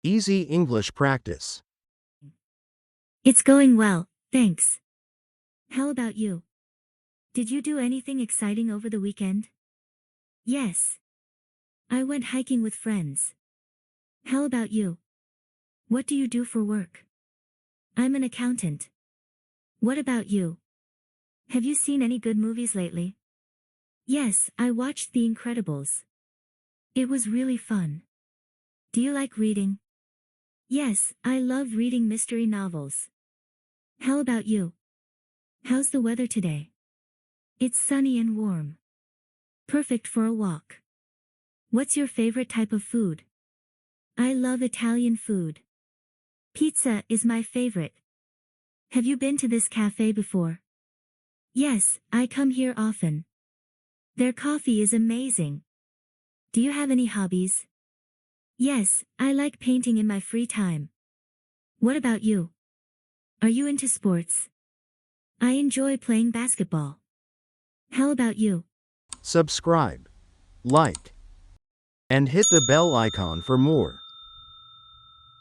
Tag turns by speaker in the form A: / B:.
A: Easy English practice.
B: It's going well, thanks. How about you? Did you do anything exciting over the weekend? Yes. I went hiking with friends. How about you? What do you do for work? I'm an accountant. What about you? Have you seen any good movies lately? Yes, I watched The Incredibles. It was really fun. Do you like reading? Yes, I love reading mystery novels. How about you? How's the weather today? It's sunny and warm. Perfect for a walk. What's your favorite type of food? I love Italian food. Pizza is my favorite. Have you been to this cafe before? Yes, I come here often. Their coffee is amazing. Do you have any hobbies? Yes, I like painting in my free time. What about you? Are you into sports? I enjoy playing basketball. How about you?
A: Subscribe, like, and hit the bell icon for more.